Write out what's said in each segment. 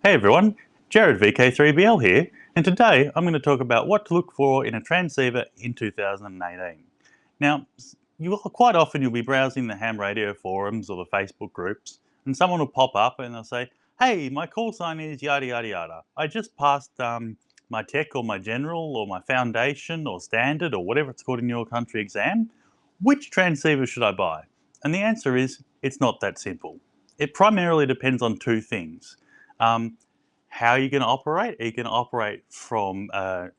Hey everyone, Jarrad VK3BL here, and today I'm going to talk about what to look for in a transceiver in 2018. Now, quite often you'll be browsing the ham radio forums or the Facebook groups, and someone will pop up and they'll say, "Hey, my call sign is yada yada yada. I just passed my tech or my general or my foundation or standard or whatever it's called in your country exam. Which transceiver should I buy?" And the answer is, it's not that simple. It primarily depends on two things. Um, how are you going to operate? Are you going to operate from a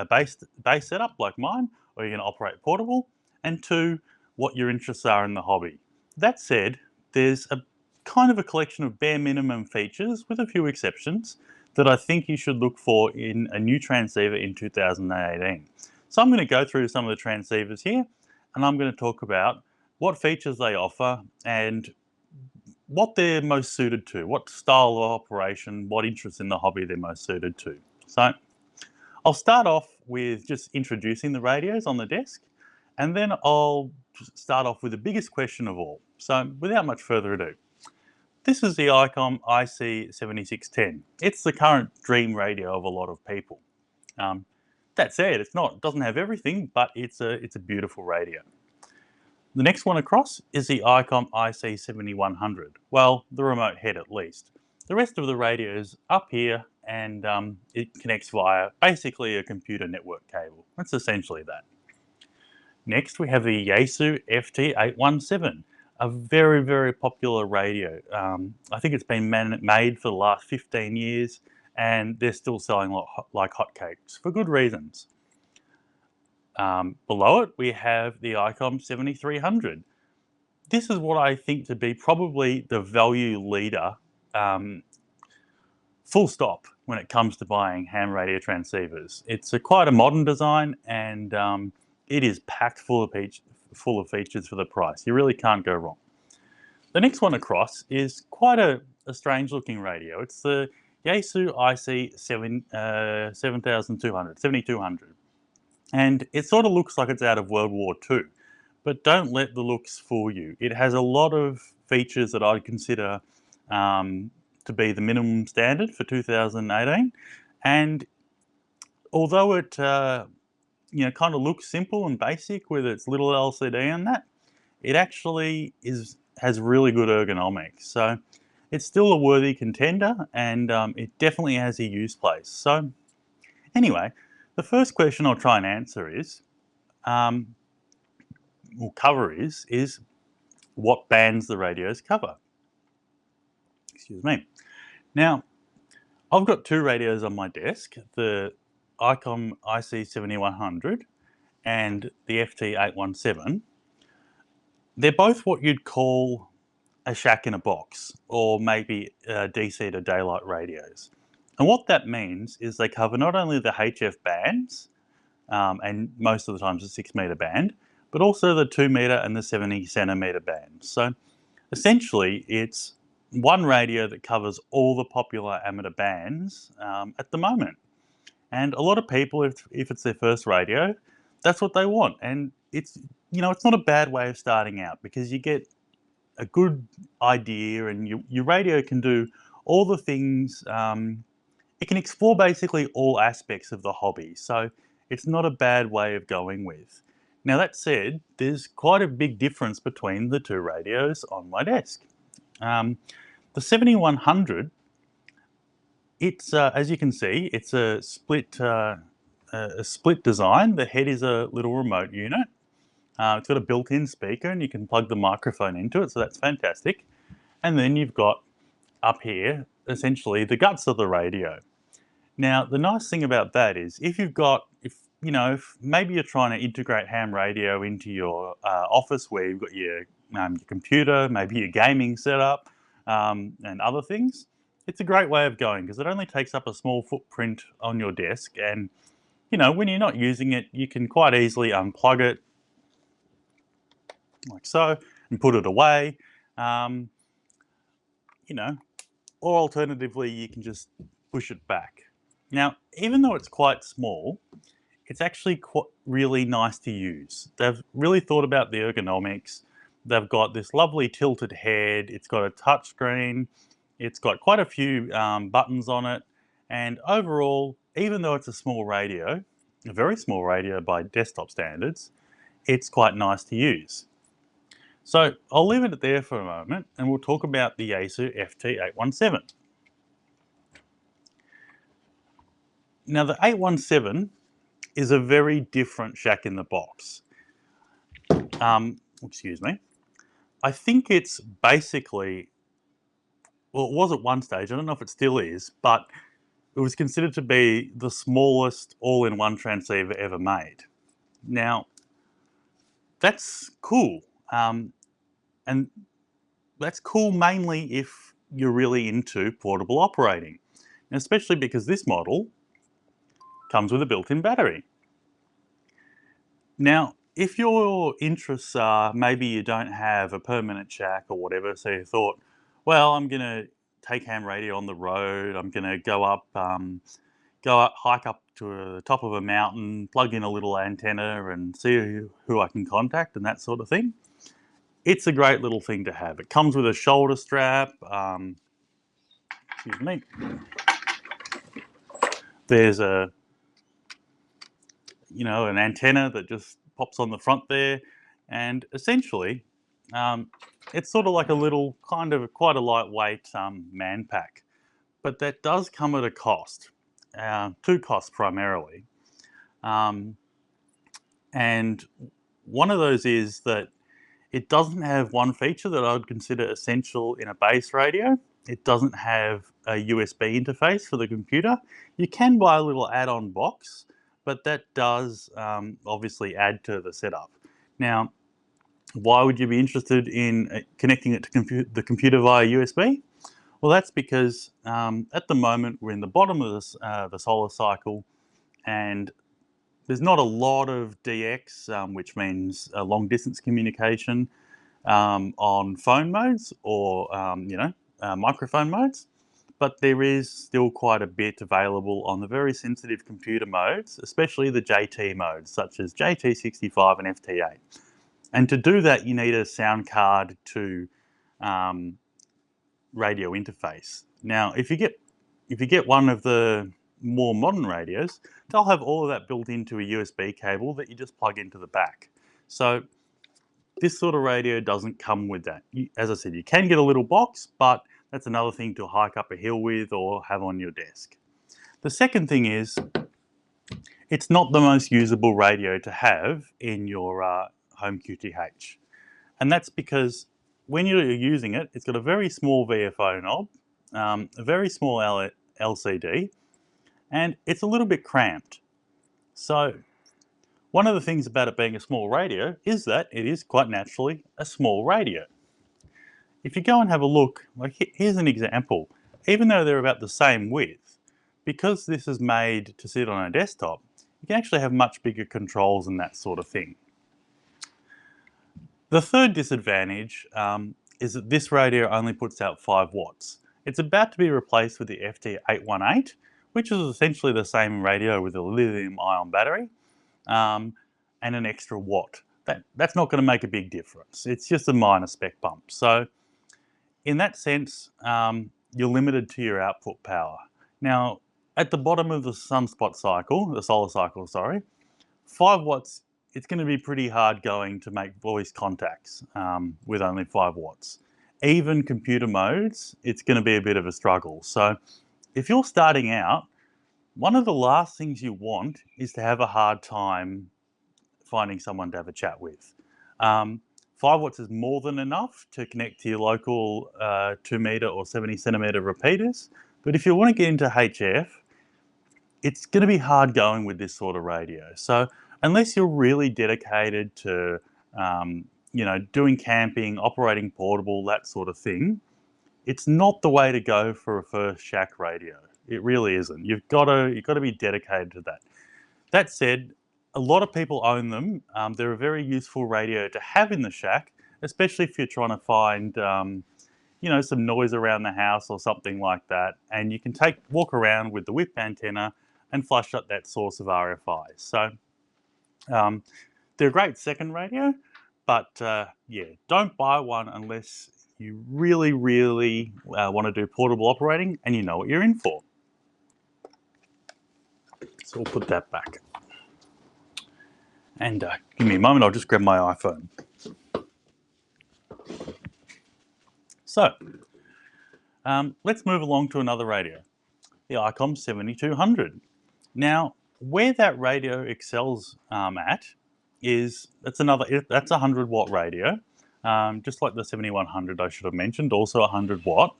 base setup like mine, or are you going to operate portable? And two, what your interests are in the hobby. That said, there's a kind of a collection of bare minimum features, with a few exceptions, that I think you should look for in a new transceiver in 2018. So I'm going to go through some of the transceivers here, and I'm going to talk about what features they offer and what they're most suited to, what style of operation, what interests in the hobby they're most suited to. So I'll start off with just introducing the radios on the desk, and then I'll start off with the biggest question of all. So without much further ado, this is the ICOM IC7610. It's the current dream radio of a lot of people. That said, it doesn't have everything, but it's a beautiful radio. The next one across is the ICOM IC7100. Well, the remote head at least. The rest of the radio is up here, and it connects via basically a computer network cable. That's essentially that. Next, we have the Yaesu FT817, a very, very popular radio. I think it's been made for the last 15 years, and they're still selling like hotcakes for good reasons. Below it, we have the ICOM 7300. This is what I think to be probably the value leader, full stop, when it comes to buying ham radio transceivers. It's quite a modern design, and it is packed full of features for the price. You really can't go wrong. The next one across is quite a strange looking radio. It's the Yaesu IC7200, 7200. And it sort of looks like it's out of World War II, but don't let the looks fool you. It has a lot of features that I'd consider to be the minimum standard for 2018. And although it kind of looks simple and basic with its little LCD and that, it actually has really good ergonomics. So it's still a worthy contender, and it definitely has a use place. So anyway, the first question I'll try and answer is, is what bands the radios cover. Excuse me. Now, I've got two radios on my desk, the ICOM IC7100 and the FT817. They're both what you'd call a shack in a box, or maybe DC to daylight radios. And what that means is they cover not only the HF bands, and most of the times the 6 metre band, but also the 2 metre and the 70 centimetre bands. So essentially it's one radio that covers all the popular amateur bands at the moment. And a lot of people, if it's their first radio, that's what they want. And it's not a bad way of starting out, because you get a good idea, and your radio can do all the things. It can explore basically all aspects of the hobby. So it's not a bad way of going with. Now, that said, there's quite a big difference between the two radios on my desk. The 7100, it's as you can see, it's a split design. The head is a little remote unit. It's got a built-in speaker, and you can plug the microphone into it, so that's fantastic. And then you've got up here essentially the guts of the radio. Now, the nice thing about that is, if maybe you're trying to integrate ham radio into your office, where you've got your computer, maybe your gaming setup, and other things, it's a great way of going, because it only takes up a small footprint on your desk, and when you're not using it, you can quite easily unplug it, like so, and put it away. Or alternatively, you can just push it back. Now, even though it's quite small, it's actually really nice to use. They've really thought about the ergonomics. They've got this lovely tilted head. It's got a touch screen. It's got quite a few buttons on it, and overall, even though it's a small radio, a very small radio by desktop standards, it's quite nice to use. So I'll leave it there for a moment and we'll talk about the Yaesu FT817. Now the 817 is a very different shack in the box. Excuse me. I think it's basically, well, it was at one stage, I don't know if it still is, but it was considered to be the smallest all-in-one transceiver ever made. Now, that's cool. And that's cool mainly if you're really into portable operating, especially because this model comes with a built-in battery. Now, if your interests are maybe you don't have a permanent shack or whatever, so you thought, well, I'm going to take ham radio on the road, I'm going to go up, hike up to the top of a mountain, plug in a little antenna and see who I can contact and that sort of thing. It's a great little thing to have. It comes with a shoulder strap. Excuse me. There's an antenna that just pops on the front there, and essentially, it's sort of like a little quite a lightweight man pack, but that does come at a cost. Two costs primarily, and one of those is that it doesn't have one feature that I would consider essential in a base radio. It doesn't have a USB interface for the computer. You can buy a little add-on box, but that does obviously add to the setup. Now, why would you be interested in connecting it to the computer via USB? Well, that's because at the moment we're in the bottom of the solar cycle, and there's not a lot of DX, which means long distance communication on phone modes or microphone modes, but there is still quite a bit available on the very sensitive computer modes, especially the JT modes such as JT65 and FT8. And to do that, you need a sound card to radio interface. Now, if you get one of the more modern radios, they'll have all of that built into a USB cable that you just plug into the back. So this sort of radio doesn't come with that. As I said, you can get a little box, but that's another thing to hike up a hill with or have on your desk. The second thing is, it's not the most usable radio to have in your home QTH. And that's because when you're using it, it's got a very small VFO knob, a very small LCD, and it's a little bit cramped. So one of the things about it being a small radio is that it is quite naturally a small radio. If you go and have a look, like here's an example. Even though they're about the same width, because this is made to sit on a desktop, you can actually have much bigger controls and that sort of thing. The third disadvantage is that this radio only puts out 5 watts. It's about to be replaced with the FT818, which is essentially the same radio with a lithium-ion battery and an extra watt. That's not going to make a big difference. It's just a minor spec bump. So in that sense, you're limited to your output power. Now, at the bottom of the sunspot cycle, the solar cycle, sorry, 5 watts, it's going to be pretty hard going to make voice contacts with only 5 watts. Even computer modes, it's going to be a bit of a struggle. So if you're starting out, one of the last things you want is to have a hard time finding someone to have a chat with. 5 watts is more than enough to connect to your local 2 meter or 70 centimeter repeaters. But if you want to get into HF, it's going to be hard going with this sort of radio. So unless you're really dedicated to, doing camping, operating portable, that sort of thing, it's not the way to go for a first shack radio. It really isn't. You've got to be dedicated to that. That said, a lot of people own them. They're a very useful radio to have in the shack, especially if you're trying to find, some noise around the house or something like that. And you can walk around with the whip antenna and flush up that source of RFI. So they're a great second radio, but don't buy one unless you really, really want to do portable operating, and you know what you're in for. So we'll put that back. And give me a moment, I'll just grab my iPhone. So, let's move along to another radio, the ICOM 7200. Now, where that radio excels at is, that's a 100 watt radio, just like the 7100 I should have mentioned, also 100 watt.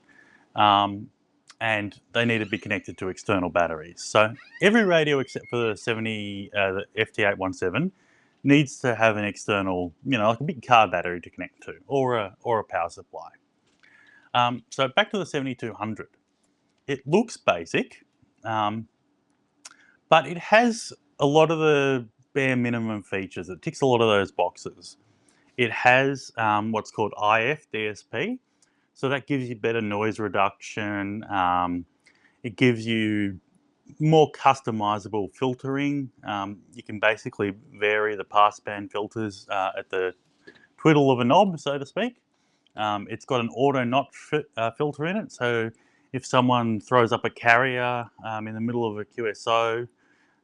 And they need to be connected to external batteries. So every radio except for the FT817 needs to have an external, like a big car battery to connect to, or a power supply. So back to the 7200. It looks basic, but it has a lot of the bare minimum features. It ticks a lot of those boxes. It has what's called IF DSP, so that gives you better noise reduction. It gives you more customizable filtering. You can basically vary the passband filters at the twiddle of a knob, so to speak. It's got an auto notch filter in it, so if someone throws up a carrier in the middle of a QSO,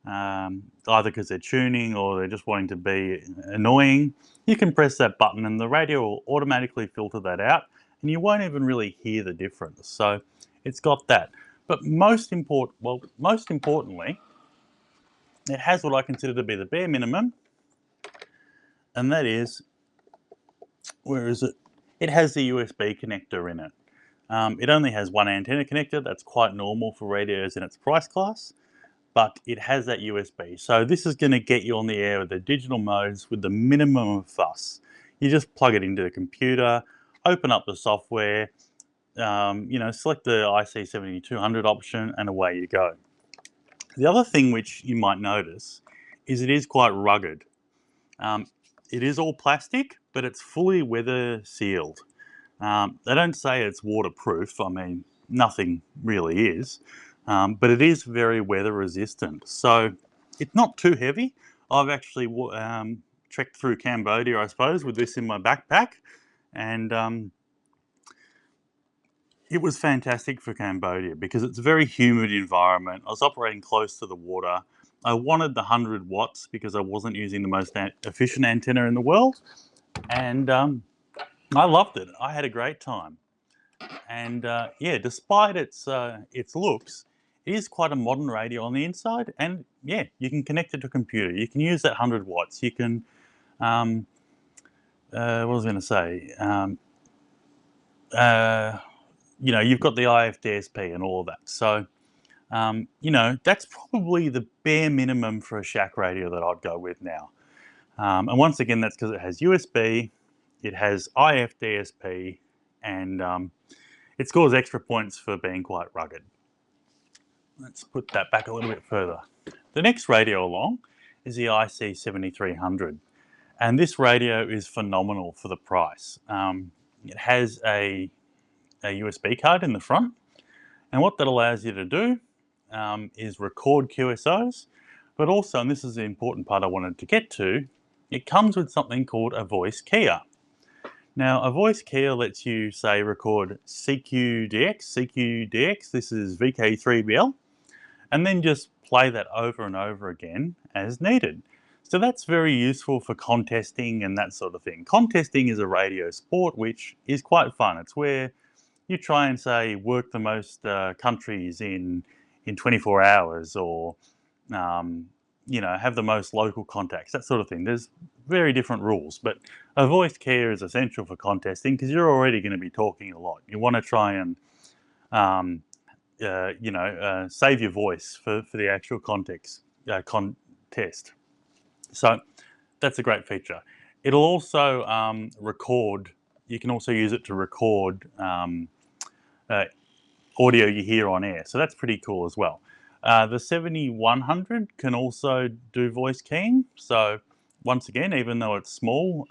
either because they're tuning or they're just wanting to be annoying, you can press that button and the radio will automatically filter that out, and you won't even really hear the difference. So it's got that. But most importantly, it has what I consider to be the bare minimum, and that is, where is it? It has the USB connector in it. It only has one antenna connector. That's quite normal for radios in its price class, but it has that USB. So this is going to get you on the air with the digital modes with the minimum of fuss. You just plug it into the computer, open up the software, select the IC7200 option, and away you go. The other thing which you might notice is it is quite rugged. It is all plastic, but it's fully weather sealed. They don't say it's waterproof. I mean, nothing really is, but it is very weather resistant. So it's not too heavy. I've actually trekked through Cambodia, I suppose, with this in my backpack, and it was fantastic for Cambodia because it's a very humid environment. I was operating close to the water. I wanted the 100 watts because I wasn't using the most efficient antenna in the world, and I loved it. I had a great time. And yeah, despite its looks, it is quite a modern radio on the inside. And yeah, you can connect it to a computer. You can use that 100 watts. You can, what was I going to say? You've got the IF DSP and all of that. So, that's probably the bare minimum for a shack radio that I'd go with now. And once again, that's because it has USB, it has IF DSP, and it scores extra points for being quite rugged. Let's put that back a little bit further. The next radio along is the IC7300, and this radio is phenomenal for the price. It has a USB card in the front, and what that allows you to do is record QSOs, but also, and this is the important part I wanted to get to, it comes with something called a voice keyer. Now, a voice keyer lets you, say, record CQDX, this is VK3BL, and then just play that over and over again as needed. So that's very useful for contesting and that sort of thing. Contesting is a radio sport which is quite fun. It's where you try and, say, work the most countries in 24 hours, or have the most local contacts, that sort of thing. There's very different rules, but a voice keyer is essential for contesting because you're already going to be talking a lot. You want to try and save your voice for the actual contest. So that's a great feature. It'll also record. You can also use it to record audio you hear on air. So that's pretty cool as well. The 7100 can also do voice keying. So once again, even though it's small,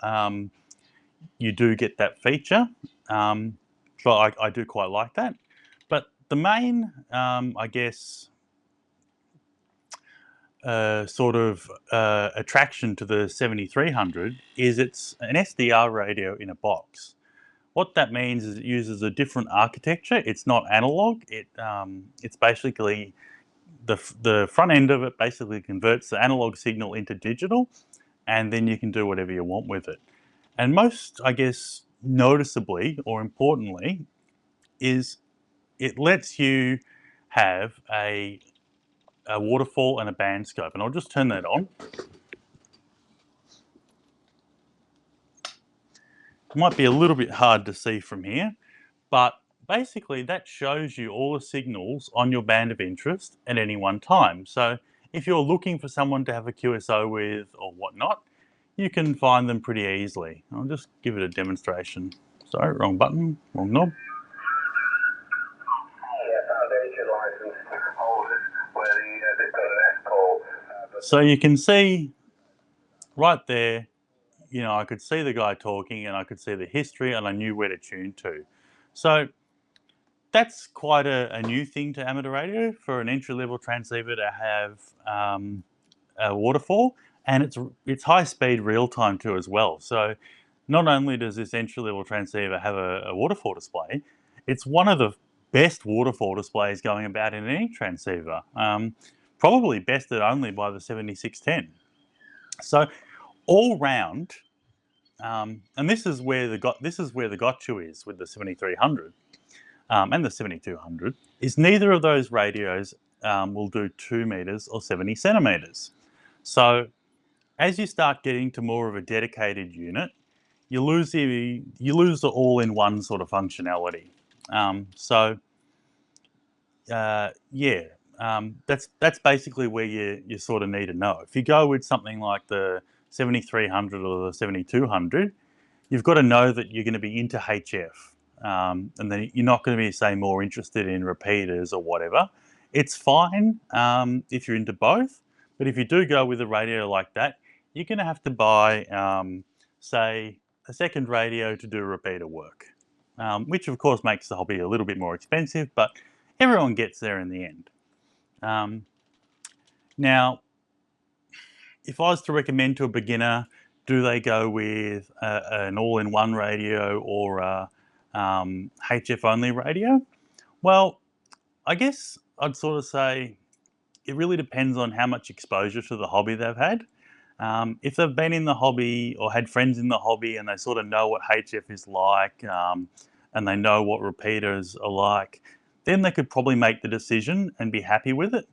you do get that feature. So I do quite like that. But the main, attraction to the 7300 is it's an SDR radio in a box, What that means is it uses a different architecture. It's not analog. It's basically the front end of it basically converts the analog signal into digital, and then you can do whatever you want with it. And most, I guess, noticeably or importantly, is it lets you have a waterfall and a band scope. And I'll just turn that on. It might be a little bit hard to see from here, but basically that shows you all the signals on your band of interest at any one time. So if you're looking for someone to have a QSO with or whatnot, you can find them pretty easily. I'll just give it a demonstration. Sorry, wrong button, wrong knob. So you can see right there, you know, I could see the guy talking and I could see the history and I knew where to tune to. So that's quite a new thing to amateur radio for an entry-level transceiver to have a waterfall, and it's high-speed real-time too as well. So not only does this entry-level transceiver have a waterfall display, it's one of the best waterfall displays going about in any transceiver. Probably bested only by the 7610. So all round, and this is where the gotcha is with the 7300 and the 7200, is neither of those radios will do 2 meters or 70 centimeters. So as you start getting to more of a dedicated unit, you lose the all-in-one sort of functionality. That's basically where you sort of need to know. If you go with something like the 7300 or the 7200, you've got to know that you're going to be into HF, and then you're not going to be, say, more interested in repeaters or whatever. It's fine if you're into both, but if you do go with a radio like that, you're going to have to buy, say, a second radio to do repeater work, which of course makes the hobby a little bit more expensive, but everyone gets there in the end. Now, if I was to recommend to a beginner, do they go with an all-in-one radio or a HF-only radio? Well, I guess I'd sort of say it really depends on how much exposure to the hobby they've had. If they've been in the hobby or had friends in the hobby and they sort of know what HF is like and they know what repeaters are like, then they could probably make the decision and be happy with it.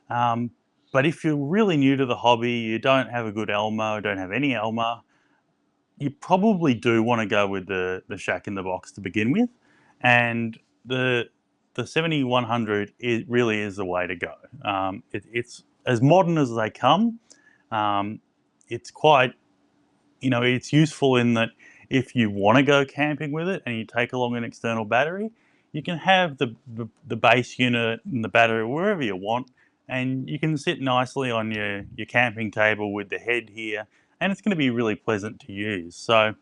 But if you're really new to the hobby, you don't have a good Elma, don't have any Elma, you probably do want to go with the shack in the box to begin with. And the 7100 really is the way to go. It's as modern as they come. It's quite, it's useful in that if you want to go camping with it and you take along an external battery, you can have the base unit and the battery wherever you want, and you can sit nicely on your camping table with the head here, and it's going to be really pleasant to use. So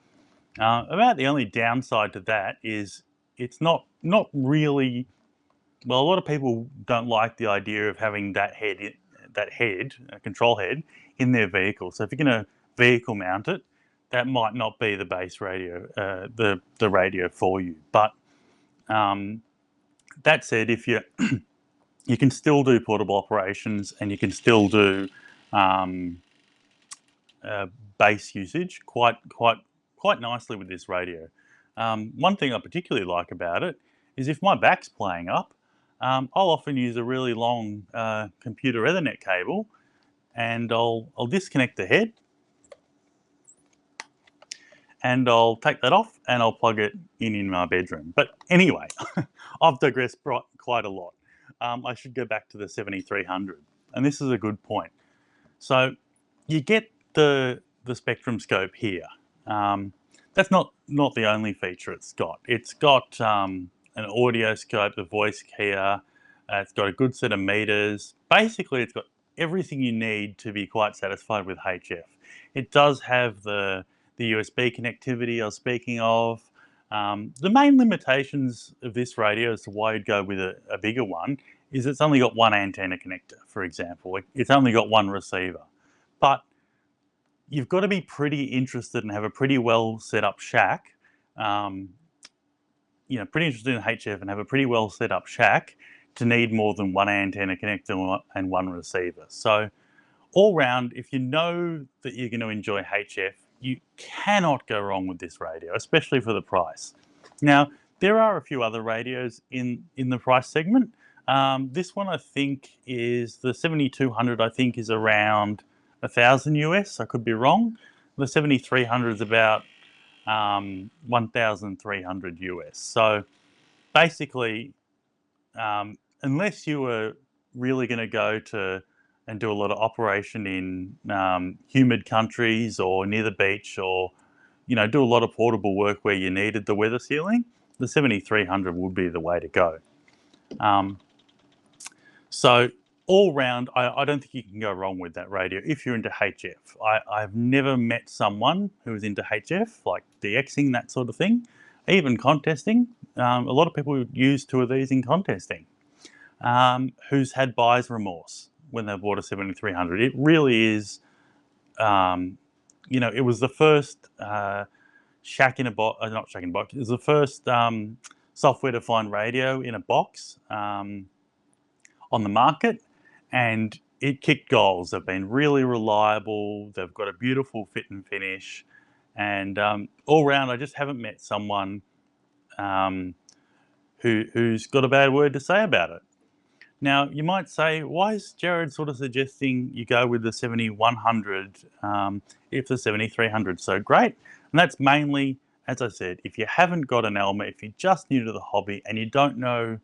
about the only downside to that is it's not really, well, a lot of people don't like the idea of having that control head in their vehicle. So if you're going to vehicle mount it, that might not be the base radio, the radio for you. But that said, if you you can still do portable operations and you can still do base usage quite nicely with this radio. One thing I particularly like about it is if my back's playing up, I'll often use a really long computer Ethernet cable, and I'll disconnect the head, and I'll take that off and I'll plug it in my bedroom. But anyway, I've digressed quite a lot. I should go back to the 7300, and this is a good point. So you get the spectrum scope here. That's not the only feature it's got. It's got an audio scope, the voice here. It's got a good set of meters. Basically, it's got everything you need to be quite satisfied with HF. It does have the USB connectivity I was speaking of. The main limitations of this radio as to why you'd go with a bigger one is it's only got one antenna connector, for example. It's only got one receiver. But you've got to be pretty interested and have a pretty well set up shack pretty interested in HF and have a pretty well set up shack to need more than one antenna connector and one receiver. So all round, if you know that you're going to enjoy HF, you cannot go wrong with this radio, especially for the price. Now, there are a few other radios in the price segment. This one, I think, is the 7200. I think is around 1,000 US. I could be wrong. The 7300 is about 1,300 US. So basically, unless you were really going to go to and do a lot of operation in humid countries or near the beach, or do a lot of portable work where you needed the weather sealing, the 7300 would be the way to go. So all round, I don't think you can go wrong with that radio if you're into HF. I've never met someone who is into HF, like DXing, that sort of thing, even contesting. A lot of people use two of these in contesting, who's had buyer's remorse when they bought a 7300. It really is, it was the first shack in a box, not shack in a box, it was the first software-defined radio in a box on the market, and it kicked goals. They've been really reliable, they've got a beautiful fit and finish, and all round I just haven't met someone who's got a bad word to say about it. Now, you might say, why is Jarrad sort of suggesting you go with the 7100 if the 7300 is so great? And that's mainly, as I said, if you haven't got an Elmer, if you're just new to the hobby and you don't know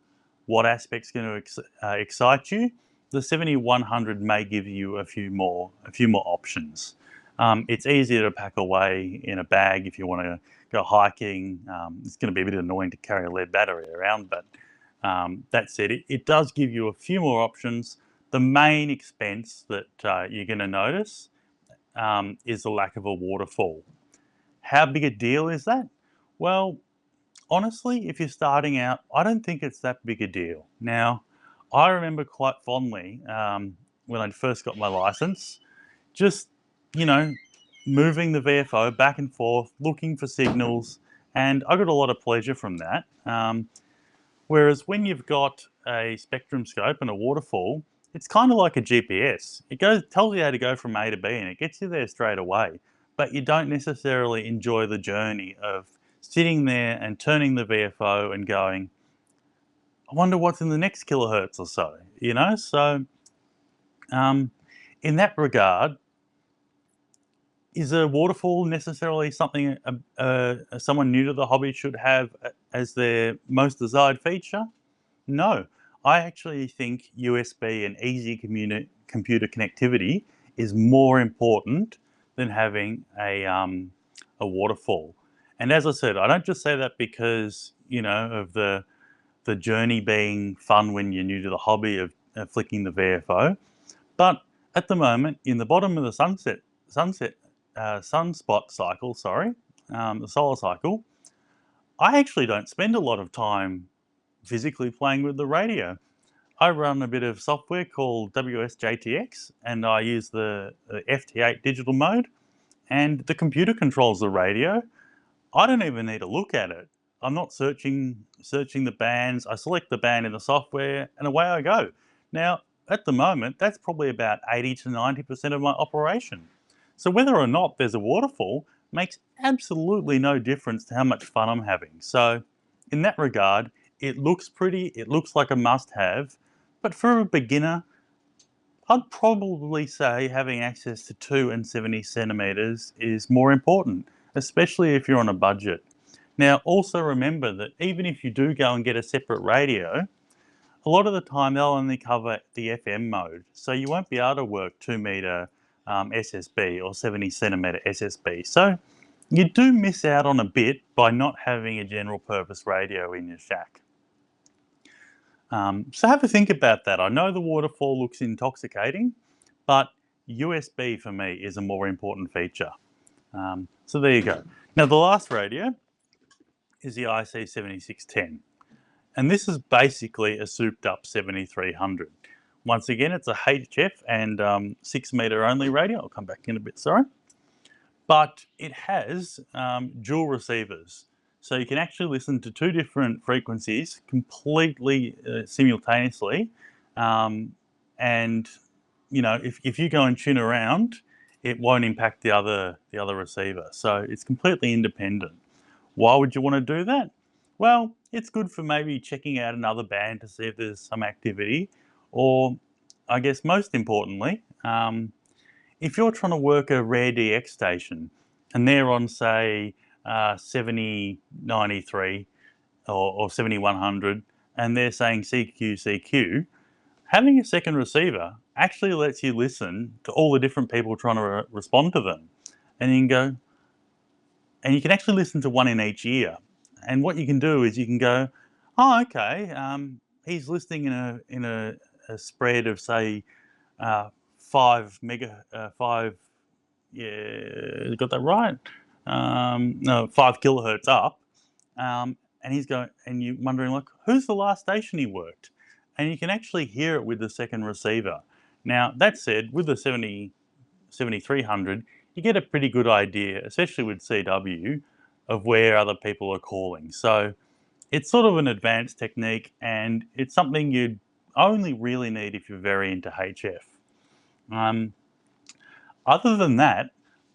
what aspect's going to excite you, the 7100 may give you a few more options. It's easier to pack away in a bag if you want to go hiking. It's going to be a bit annoying to carry a lead battery around, but that said, it does give you a few more options. The main expense that you're going to notice is the lack of a waterfall. How big a deal is that? Well, honestly, if you're starting out, I don't think it's that big a deal. Now, I remember quite fondly when I first got my license, just, moving the VFO back and forth, looking for signals, and I got a lot of pleasure from that. Whereas when you've got a spectrum scope and a waterfall, it's kind of like a GPS. It tells you how to go from A to B and it gets you there straight away. But you don't necessarily enjoy the journey of sitting there and turning the VFO and going, I wonder what's in the next kilohertz or so, So in that regard, is a waterfall necessarily something someone new to the hobby should have as their most desired feature? No. I actually think USB and easy computer connectivity is more important than having a waterfall. And as I said, I don't just say that because, of the journey being fun when you're new to the hobby of flicking the VFO, but at the moment, in the bottom of the sunspot cycle, the solar cycle, I actually don't spend a lot of time physically playing with the radio. I run a bit of software called WSJTX, and I use the FT8 digital mode, and the computer controls the radio. I don't even need to look at it. I'm not searching the bands. I select the band in the software, and away I go. Now, at the moment, that's probably about 80 to 90% of my operation. So whether or not there's a waterfall makes absolutely no difference to how much fun I'm having. So in that regard, it looks pretty, it looks like a must-have, but for a beginner, I'd probably say having access to 2 and 70 centimeters is more important, especially if you're on a budget. Now, also remember that even if you do go and get a separate radio, a lot of the time they'll only cover the FM mode, so you won't be able to work 2 meter SSB or 70 centimeter SSB. So you do miss out on a bit by not having a general purpose radio in your shack. So have a think about that. I know the waterfall looks intoxicating, but USB for me is a more important feature. So there you go. Now the last radio is the IC7610. And this is basically a souped up 7300. Once again, it's a HF and 6 meter only radio. I'll come back in a bit, sorry. But it has dual receivers. So you can actually listen to two different frequencies completely simultaneously. And if you go and tune around, it won't impact the other receiver. So it's completely independent. Why would you want to do that? Well, it's good for maybe checking out another band to see if there's some activity, or I guess most importantly, if you're trying to work a rare DX station and they're on, say, 7093 or 7100, and they're saying CQ, CQ, having a second receiver actually lets you listen to all the different people trying to respond to them. And you can go, and you can actually listen to one in each ear. And what you can do is you can go, oh, okay, he's listening in a spread of, say, 5, yeah, got that right? No, 5 kilohertz up. And he's going, and you're wondering, like, who's the last station he worked? And you can actually hear it with the second receiver. Now, that said, with the 7300, you get a pretty good idea, especially with CW, of where other people are calling. So it's sort of an advanced technique, and it's something you'd only really need if you're very into HF. Other than that,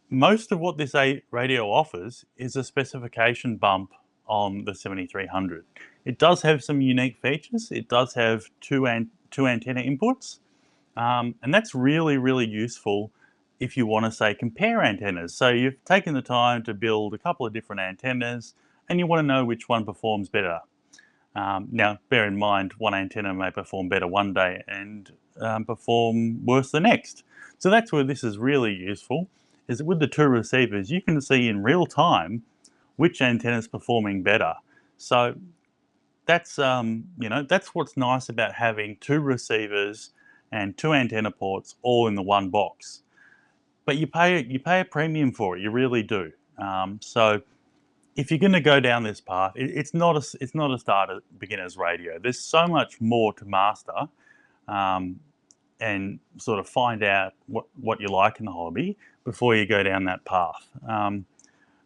most of what this radio offers is a specification bump on the 7300. It does have some unique features. It does have two antenna inputs, and that's really, really useful if you want to, say, compare antennas. So you've taken the time to build a couple of different antennas and you want to know which one performs better. Now, bear in mind, one antenna may perform better one day and perform worse the next. So that's where this is really useful, is that with the two receivers, you can see in real time which antenna is performing better. So that's that's what's nice about having two receivers and two antenna ports all in the one box. But you pay a premium for it. You really do. So if you're going to go down this path, it's not a starter beginner's radio. There's so much more to master, and sort of find out what you like in the hobby before you go down that path.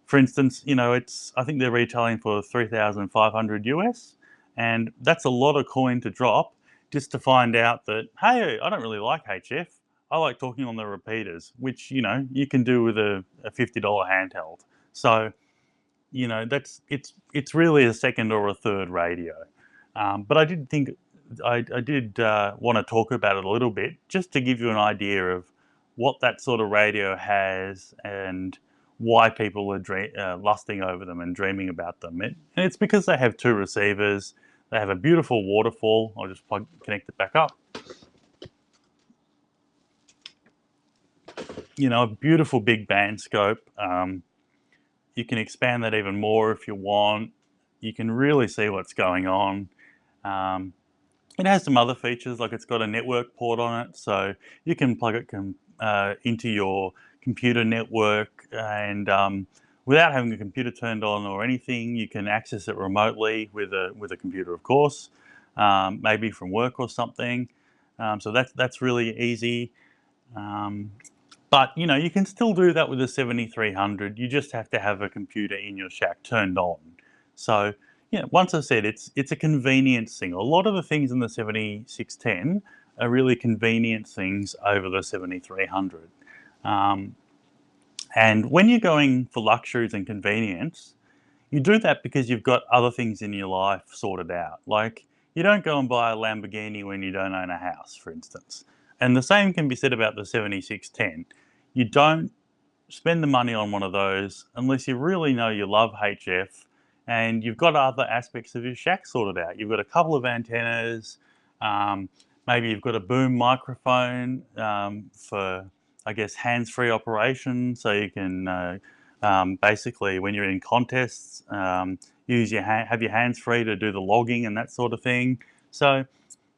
For instance, I think they're retailing for $3,500 US, and that's a lot of coin to drop just to find out that, hey, I don't really like HF. I like talking on the repeaters, which you can do with a $50 handheld. So it's really a second or a third radio. But I did want to talk about it a little bit, just to give you an idea of what that sort of radio has and why people are lusting over them and dreaming about them. And it's because they have two receivers. They have a beautiful waterfall. I'll just connect it back up. A beautiful big band scope. You can expand that even more if you want. You can really see what's going on. It has some other features, like it's got a network port on it, so you can plug it into your computer network, and without having the computer turned on or anything, you can access it remotely with a computer, of course, maybe from work or something. So that's really easy. But you can still do that with a 7300. You just have to have a computer in your shack turned on. So once I said, it's a convenience thing. A lot of the things in the 7610 are really convenience things over the 7300. And when you're going for luxuries and convenience, you do that because you've got other things in your life sorted out. Like, you don't go and buy a Lamborghini when you don't own a house, for instance. And the same can be said about the 7610. You don't spend the money on one of those unless you really know you love HF and you've got other aspects of your shack sorted out. You've got a couple of antennas, maybe you've got a boom microphone for, I guess, hands-free operation, so you can basically, when you're in contests, have your hands free to do the logging and that sort of thing. So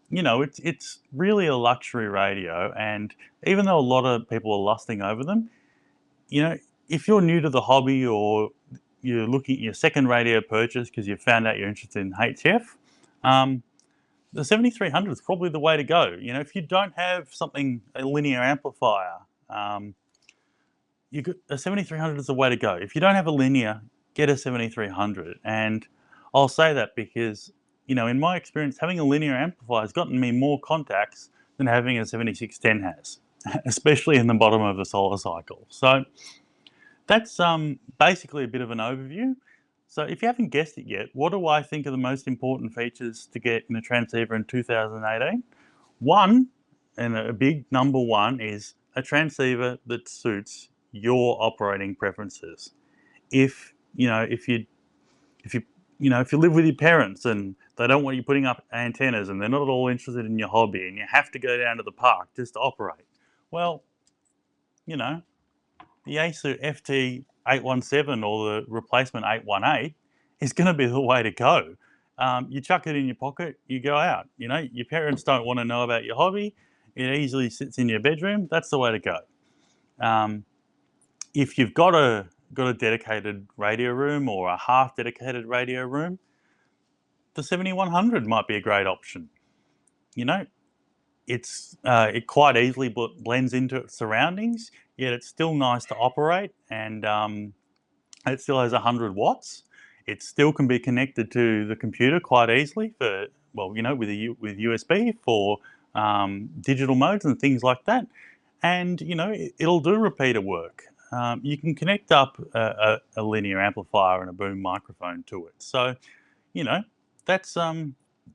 it's really a luxury radio, and even though a lot of people are lusting over them, if you're new to the hobby or you're looking at your second radio purchase because you've found out you're interested in HF, the 7300 is probably the way to go. If you don't have a linear amplifier, a 7300 is the way to go. If you don't have a linear, get a 7300. And I'll say that because, in my experience, having a linear amplifier has gotten me more contacts than having a 7610 has, especially in the bottom of the solar cycle. So that's basically a bit of an overview. So if you haven't guessed it yet, what do I think are the most important features to get in a transceiver in 2018? One, and a big number one, is a transceiver that suits your operating preferences. If you live with your parents and they don't want you putting up antennas and they're not at all interested in your hobby and you have to go down to the park just to operate, well, the Yaesu FT817 or the replacement 818 is going to be the way to go. You chuck it in your pocket, you go out. Your parents don't want to know about your hobby. It easily sits in your bedroom. That's the way to go. If you've got a dedicated radio room or a half dedicated radio room, the 7100 might be a great option. It quite easily blends into its surroundings, yet it's still nice to operate, and it still has 100 watts. It still can be connected to the computer quite easily with USB for digital modes and things like that. And it'll do repeater work. You can connect up a linear amplifier and a boom microphone to it. So,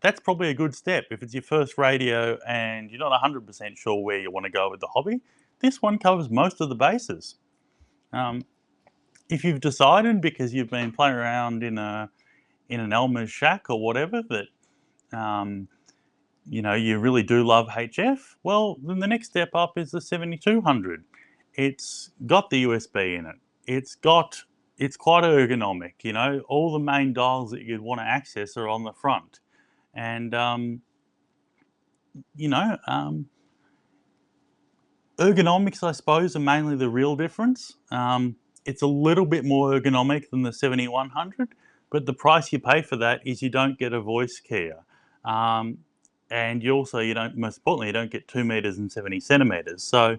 that's probably a good step. If it's your first radio and you're not 100% sure where you want to go with the hobby, this one covers most of the bases. If you've decided, because you've been playing around in an Elmer's shack or whatever, that you really do love HF, well, then the next step up is the 7200. It's got the USB in it. It's quite ergonomic. All the main dials that you'd want to access are on the front, and ergonomics, I suppose, are mainly the real difference. It's a little bit more ergonomic than the 7100, but the price you pay for that is you don't get a voice keyer. And most importantly, you don't get 2 meters and 70 centimeters. So,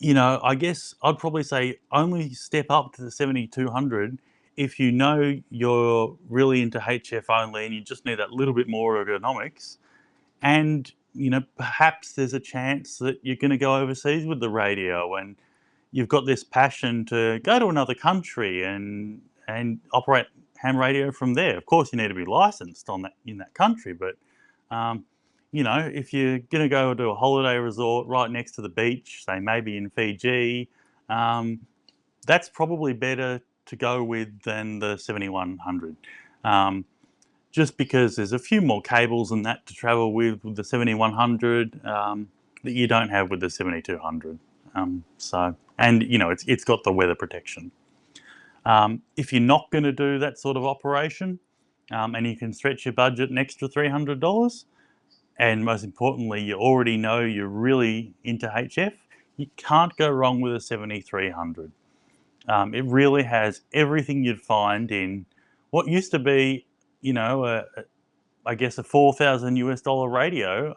I guess I'd probably say only step up to the 7200 if you're really into HF only and you just need that little bit more ergonomics. And, perhaps there's a chance that you're going to go overseas with the radio and you've got this passion to go to another country and operate ham radio from there. Of course, you need to be licensed in that country, but if you're going to go to a holiday resort right next to the beach, say maybe in Fiji, that's probably better to go with than the 7100. Just because there's a few more cables and that to travel with the 7100 that you don't have with the 7200. It's got the weather protection. If you're not going to do that sort of operation, and you can stretch your budget an extra $300, and most importantly, you already know you're really into HF, you can't go wrong with a 7300. It really has everything you'd find in what used to be, I guess a $4,000 radio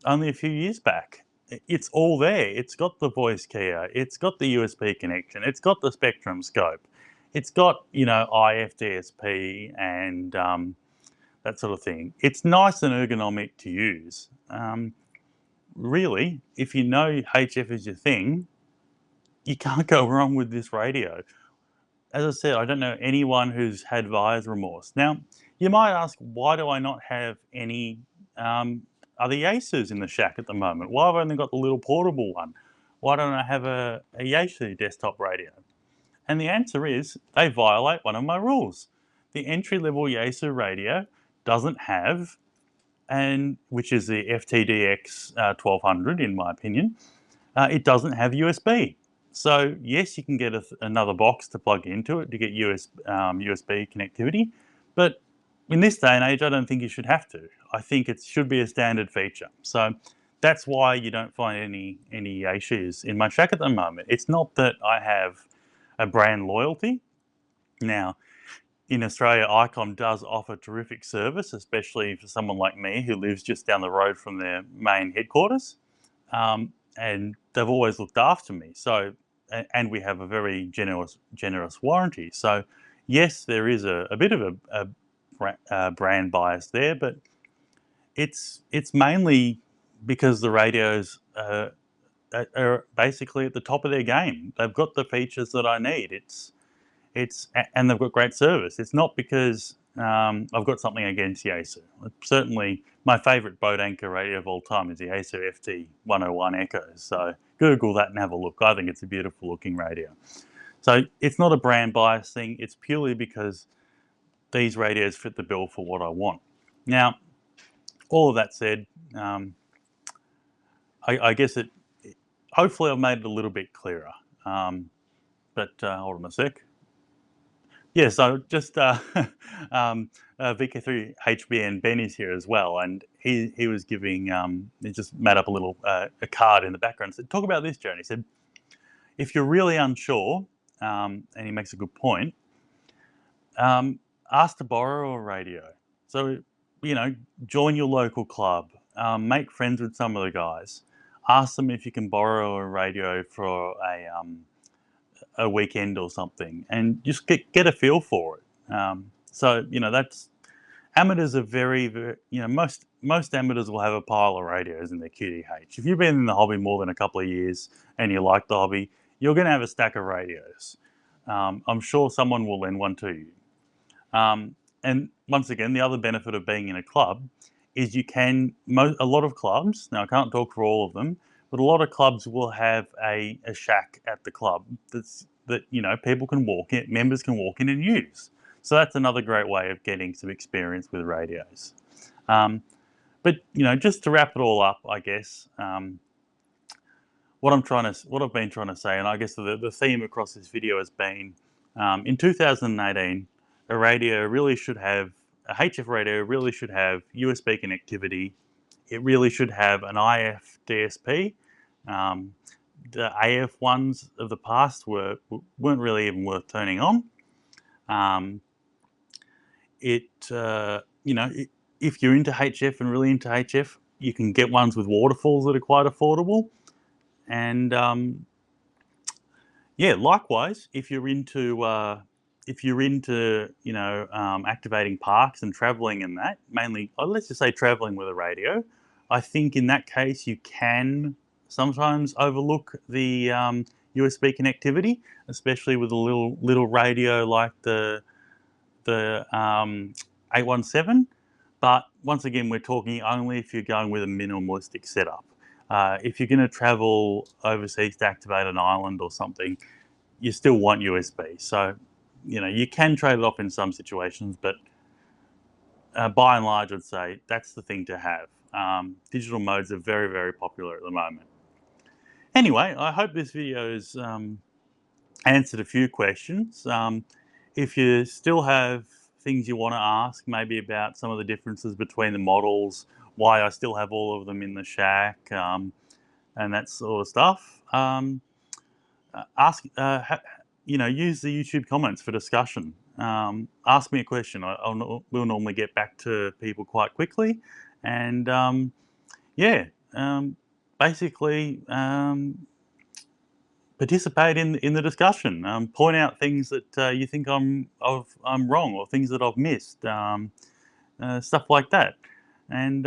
only a few years back. It's all there. It's got the voice keyer. It's got the USB connection. It's got the spectrum scope. It's got, IFDSP and that sort of thing. It's nice and ergonomic to use. Really, if you know HF is your thing, you can't go wrong with this radio. As I said, I don't know anyone who's had buyer's remorse. Now, you might ask, why do I not have any other Yaesus in the shack at the moment? Why have I only got the little portable one? Why don't I have a Yaesu desktop radio? And the answer is, they violate one of my rules. The entry-level Yaesu radio doesn't have, which is the FTDX 1200 in my opinion, it doesn't have USB. So yes, you can get another box to plug into it to get USB connectivity, but in this day and age, I don't think you should have to. I think it should be a standard feature. So that's why you don't find any Yaesus in my shack at the moment. It's not that I have a brand loyalty. Now, in Australia, ICOM does offer terrific service, especially for someone like me who lives just down the road from their main headquarters. And they've always looked after me. So and we have a very generous warranty. So yes, there is a bit of a brand bias there, but it's mainly because the radios are basically at the top of their game. They've got the features that I need. And they've got great service. It's not because I've got something against Yaesu. Certainly, my favourite boat anchor radio of all time is the Yaesu FT101 Echo. So Google that and have a look. I think it's a beautiful looking radio. So it's not a brand bias thing. It's purely because these radios fit the bill for what I want. Now, all of that said, I guess hopefully I've made it a little bit clearer. But hold on a sec. Yeah, so just VK3HBN Ben is here as well, and he was giving he just made up a little a card in the background. Said, "Talk about this, Joan." He said, "If you're really unsure," and he makes a good point, ask to borrow a radio. So join your local club, make friends with some of the guys, ask them if you can borrow a radio for a weekend or something, and just get a feel for it. So that's amateurs are very most amateurs will have a pile of radios in their QDH. If you've been in the hobby more than a couple of years and you like the hobby, you're going to have a stack of radios. I'm sure someone will lend one to you. And once again, the other benefit of being in a club is a lot of clubs, now I can't talk for all of them, but a lot of clubs will have a shack at the club that people can walk in, members can walk in and use. So that's another great way of getting some experience with radios. But just to wrap it all up, I guess what I've been trying to say, and I guess the theme across this video has been in 2018, a HF radio really should have USB connectivity. It really should have an IF DSP. The AF ones of the past weren't really even worth turning on. If you're into HF and really into HF, you can get ones with waterfalls that are quite affordable. And likewise, if you're into activating parks and traveling and that, mainly let's just say traveling with a radio, I think in that case you can sometimes overlook the USB connectivity, especially with a little radio like the 817. But once again, we're talking only if you're going with a minimalistic setup. If you're going to travel overseas to activate an island or something, you still want USB. So you can trade it off in some situations, but by and large, I'd say that's the thing to have. Digital modes are very, very popular at the moment. Anyway, I hope this video has answered a few questions. If you still have things you want to ask, maybe about some of the differences between the models, why I still have all of them in the shack, and that sort of stuff, use the YouTube comments for discussion. Ask me a question. We'll normally get back to people quite quickly, and basically participate in the discussion. Point out things that you think I'm wrong, or things that I've missed, stuff like that, and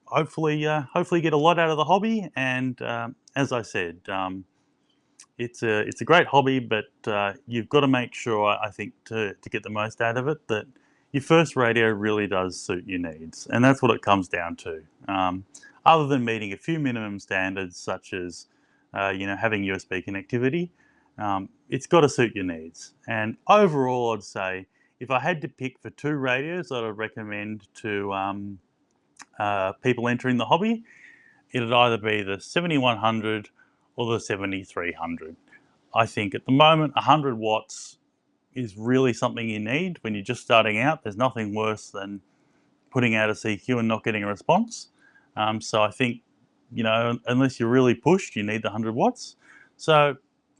hopefully get a lot out of the hobby. And as I said, it's a great hobby, but you've got to make sure, I think, to get the most out of it, that your first radio really does suit your needs, and that's what it comes down to. Other than meeting a few minimum standards, such as having USB connectivity, it's got to suit your needs. And overall, I'd say if I had to pick for two radios that I'd recommend to people entering the hobby, it'd either be the 7100 or the 7300. I think at the moment 100 watts is really something you need when you're just starting out. There's nothing worse than putting out a CQ and not getting a response. So I think, unless you're really pushed, you need the 100 watts. So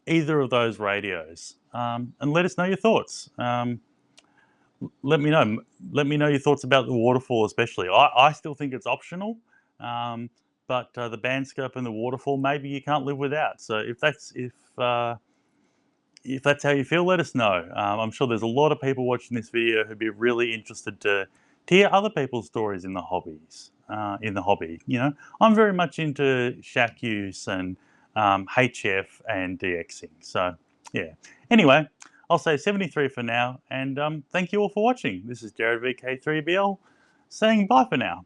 either of those radios, and let us know your thoughts. Let me know your thoughts about the waterfall, especially. I still think it's optional, but the band scope and the waterfall maybe you can't live without. So if that's how you feel, let us know. I'm sure there's a lot of people watching this video who'd be really interested to hear other people's stories in the hobbies. In the hobby, I'm very much into shack use and HF and DXing. So yeah. Anyway, I'll say 73 for now, and thank you all for watching. This is Jarrad VK3BL saying bye for now.